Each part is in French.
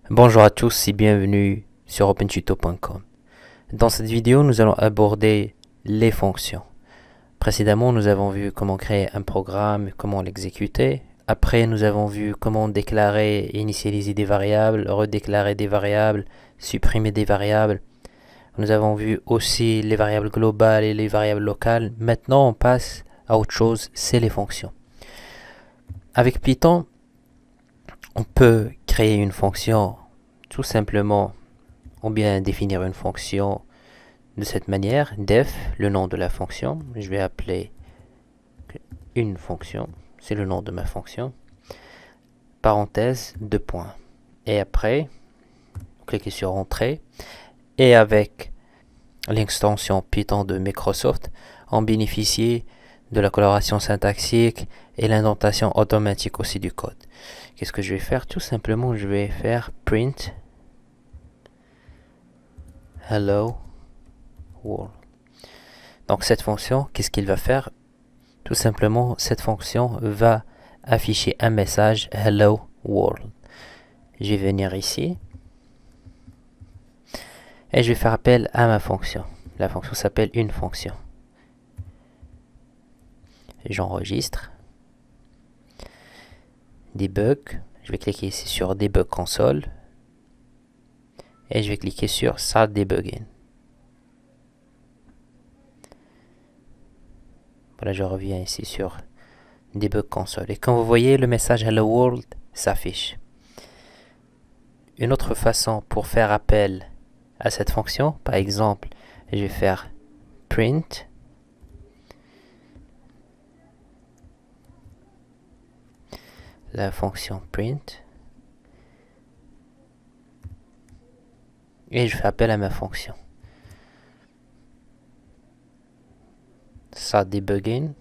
Bonjour à tous et bienvenue sur opentuto.com. Dans cette vidéo, nous allons aborder les fonctions. Précédemment, nous avons vu comment créer un programme, comment l'exécuter. Après, nous avons vu comment déclarer et initialiser des variables, redéclarer des variables, supprimer des variables. Nous avons vu aussi les variables globales et les variables locales. Maintenant, on passe à autre chose, c'est les fonctions. Avec Python, on peut créer une fonction tout simplement, ou bien définir une fonction de cette manière. Def, le nom de la fonction, je vais appeler une fonction, c'est le nom de ma fonction, parenthèse, 2 points. Et après, cliquez sur Entrée, et avec l'extension Python de Microsoft, on bénéficie de la coloration syntaxique et l'indentation automatique aussi du code. Qu'est-ce que je vais faire? Tout simplement, je vais faire print hello world. Donc cette fonction, qu'est-ce qu'il va faire? Tout simplement, cette fonction va afficher un message hello world. Je vais venir ici et je vais faire appel à ma fonction. La fonction s'appelle une fonction. J'enregistre. Debug. Je vais cliquer ici sur Debug Console. Et je vais cliquer sur Start Debugging. Voilà, je reviens ici sur Debug Console. Et comme vous voyez, le message Hello World s'affiche. Une autre façon pour faire appel à cette fonction, par exemple, je vais faire print la fonction print et je fais appel à ma fonction. Ça debugging.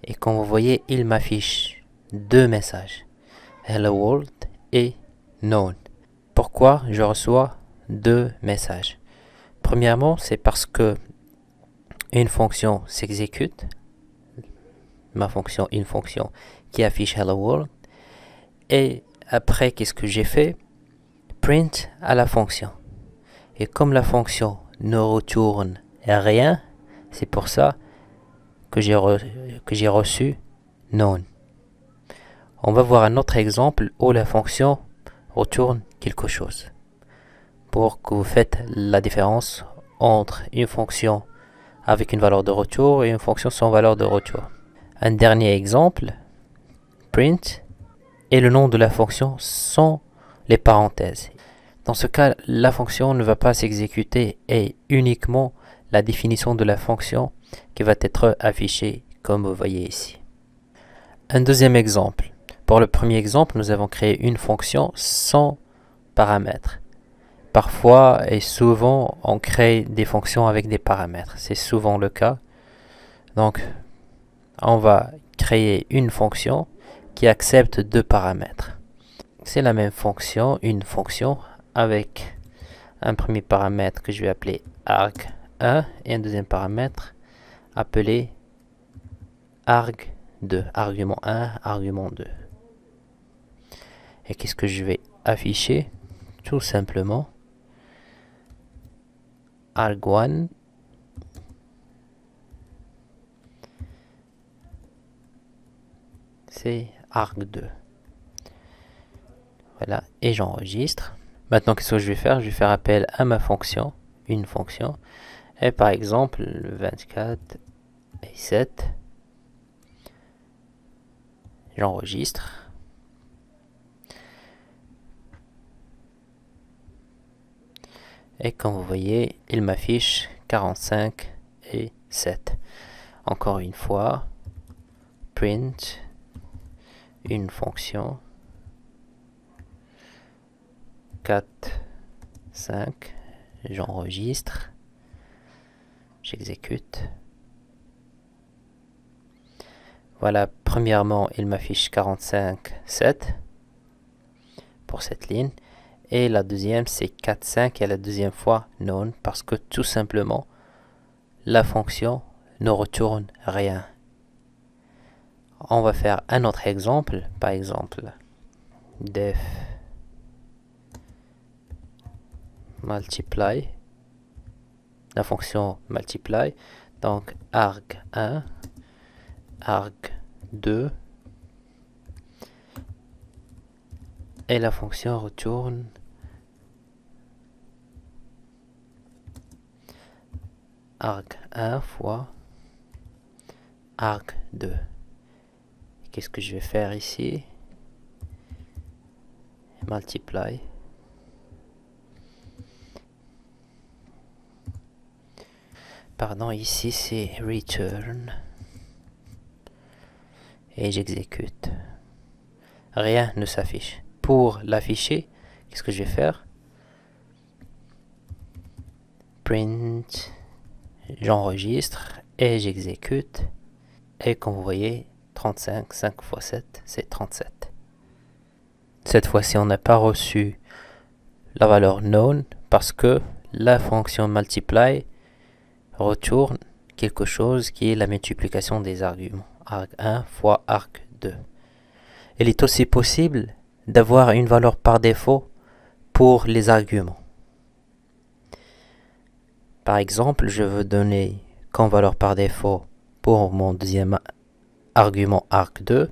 Et comme vous voyez, il m'affiche deux messages. Hello World et Known. Pourquoi je reçois deux messages? Premièrement, c'est parce que une fonction s'exécute. Ma fonction, une fonction qui affiche Hello World. Et après, qu'est-ce que j'ai fait? Print à la fonction. Et comme la fonction ne retourne rien, c'est pour ça que j'ai reçu Known. On va voir un autre exemple où la fonction retourne quelque chose. Pour que vous faites la différence entre une fonction avec une valeur de retour et une fonction sans valeur de retour. Un dernier exemple, print, et le nom de la fonction sans les parenthèses. Dans ce cas, la fonction ne va pas s'exécuter et uniquement la définition de la fonction qui va être affichée comme vous voyez ici. Un deuxième exemple. Pour le premier exemple, nous avons créé une fonction sans paramètres. Parfois et souvent, on crée des fonctions avec des paramètres. C'est souvent le cas. Donc, on va créer une fonction qui accepte deux paramètres. C'est la même fonction, une fonction avec un premier paramètre que je vais appeler arg1 et un deuxième paramètre appelé arg2, argument 1, argument 2. Et qu'est-ce que je vais afficher? Tout simplement arg1 c'est arg2. Voilà, et j'enregistre. Maintenant, qu'est-ce que je vais faire? Je vais faire appel à ma fonction, une fonction. Et par exemple, le 24 et 7. J'enregistre. Et comme vous voyez, il m'affiche 45 et 7. Encore une fois, print, une fonction, 4, 5, j'enregistre, j'exécute. Voilà, premièrement, il m'affiche 45, 7 pour cette ligne. Et la deuxième, c'est 4, 5 et la deuxième fois known parce que tout simplement, la fonction ne retourne rien. On va faire un autre exemple, par exemple def multiply, la fonction multiply, donc arg1, arg2, et la fonction retourne arg1 fois arg2. Qu'est-ce que je vais faire ici? Multiply. Pardon, ici c'est return. Et j'exécute. Rien ne s'affiche. Pour l'afficher, qu'est-ce que je vais faire? Print. J'enregistre et j'exécute. Et comme vous voyez, 35, 5 x 7, c'est 37. Cette fois-ci, on n'a pas reçu la valeur known parce que la fonction multiply retourne quelque chose qui est la multiplication des arguments. arg1 fois arg2. Il est aussi possible d'avoir une valeur par défaut pour les arguments. Par exemple, je veux donner comme valeur par défaut pour mon deuxième argument arg2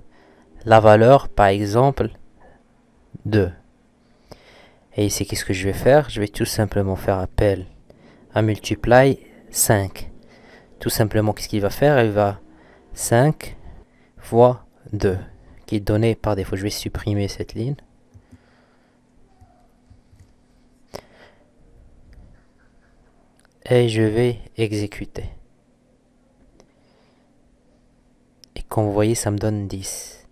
la valeur par exemple 2. Et ici, qu'est-ce que je vais faire? Je vais tout simplement faire appel à multiply 5. Tout simplement, qu'est-ce qu'il va faire? Il va 5 fois 2, qui est donné par défaut. Je vais supprimer cette ligne. Et je vais exécuter. Et comme vous voyez, ça me donne 10.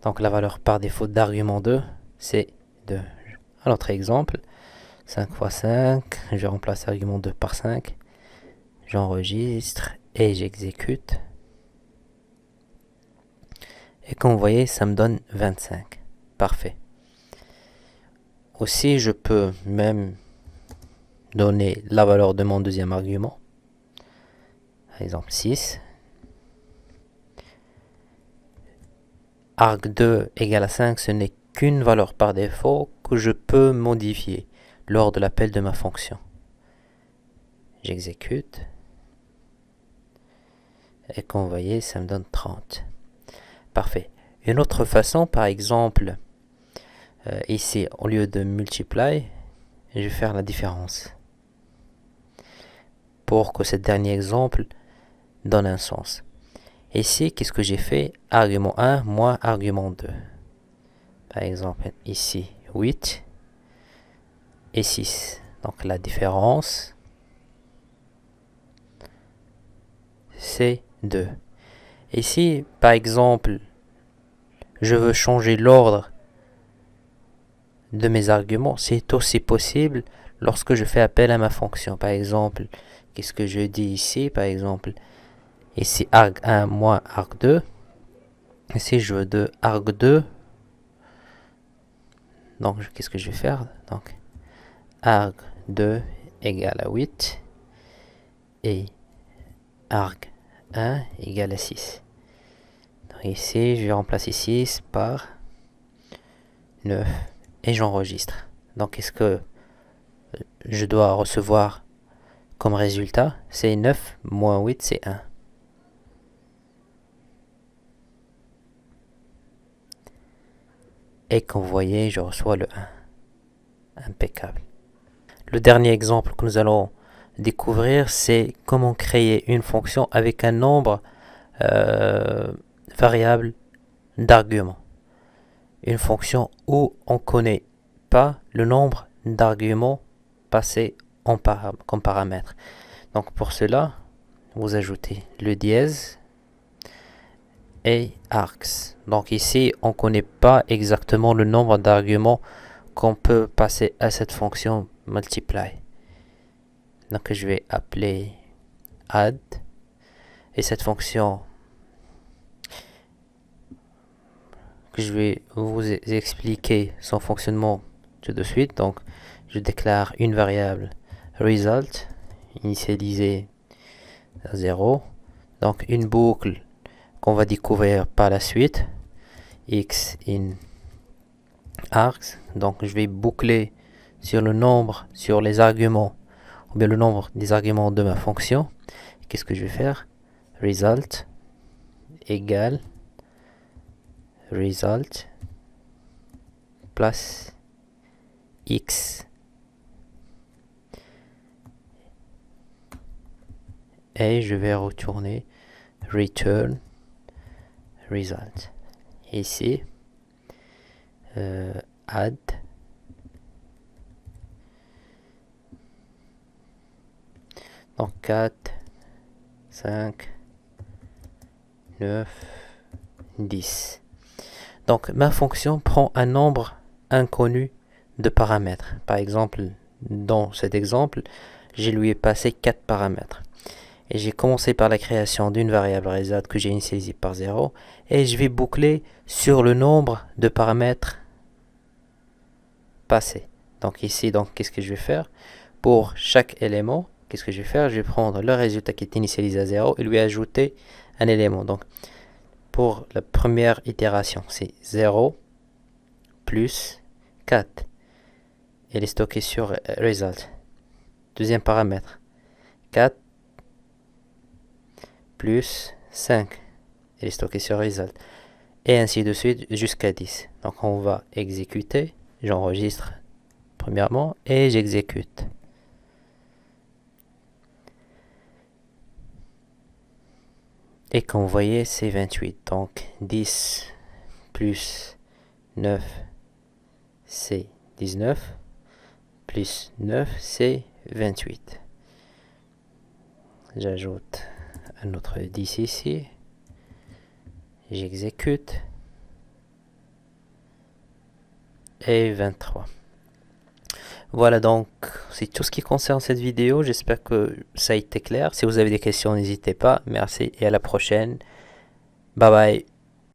Donc la valeur par défaut d'argument 2, c'est 2. Un autre exemple, 5 x 5, je remplace argument 2 par 5. J'enregistre et j'exécute. Et comme vous voyez, ça me donne 25. Parfait. Aussi, je peux même donner la valeur de mon deuxième argument. Par exemple 6. arg2 égale à 5, ce n'est qu'une valeur par défaut que je peux modifier lors de l'appel de ma fonction. J'exécute. Et comme vous voyez, ça me donne 30. Parfait. Une autre façon, par exemple, ici, au lieu de multiply, je vais faire la différence. Pour que ce dernier exemple donne un sens. Ici, qu'est-ce que j'ai fait? Argument 1 moins argument 2. Par exemple, ici, 8 et 6. Donc la différence, c'est 2. Ici, par exemple, je veux changer l'ordre de mes arguments. C'est aussi possible lorsque je fais appel à ma fonction. Par exemple, qu'est-ce que je dis ici? Par exemple, ici arg1 moins arg2. Ici, je veux de arg2. Donc, qu'est-ce que je vais faire? Donc, arg2 égale à 8. Et arg1 égale à 6. Donc ici, je vais remplacer 6 par 9. Et j'enregistre. Donc, qu'est-ce que je dois recevoir comme résultat? C'est 9 moins 8, c'est 1. Et comme vous voyez, je reçois le 1. Impeccable. Le dernier exemple que nous allons découvrir, c'est comment créer une fonction avec un nombre variable d'arguments. Une fonction où on ne connaît pas le nombre d'arguments passés comme paramètre. Donc pour cela, vous ajoutez le dièse et args. Donc ici, on ne connaît pas exactement le nombre d'arguments qu'on peut passer à cette fonction multiply. Donc je vais appeler add et cette fonction que je vais vous expliquer son fonctionnement tout de suite. Donc je déclare une variable result initialisée à 0. Donc une boucle qu'on va découvrir par la suite, x in args. Donc je vais boucler sur le nombre, sur les arguments, ou bien le nombre des arguments de ma fonction. Qu'est-ce que je vais faire? Result égale result plus x. Et je vais retourner return result. Ici, add donc 4, 5, 9, 10. Donc ma fonction prend un nombre inconnu de paramètres. Par exemple, dans cet exemple, je lui ai passé 4 paramètres. Et j'ai commencé par la création d'une variable result que j'ai initialisée par 0. Et je vais boucler sur le nombre de paramètres passés. Donc ici, qu'est-ce que je vais faire? Pour chaque élément, qu'est-ce que je vais faire? Je vais prendre le résultat qui est initialisé à 0 et lui ajouter un élément. Donc pour la première itération, c'est 0 plus 4. Elle est stockée sur result. Deuxième paramètre, 4 plus 5. Elle est stockée sur result. Et ainsi de suite jusqu'à 10. Donc on va exécuter. J'enregistre premièrement et j'exécute. Et comme vous voyez, c'est 28. Donc 10 plus 9, c'est 19. Plus 9, c'est 28. J'ajoute un autre 10 ici. J'exécute. Et 23. Voilà, donc c'est tout ce qui concerne cette vidéo. J'espère que ça a été clair. Si vous avez des questions, n'hésitez pas. Merci et à la prochaine. Bye bye.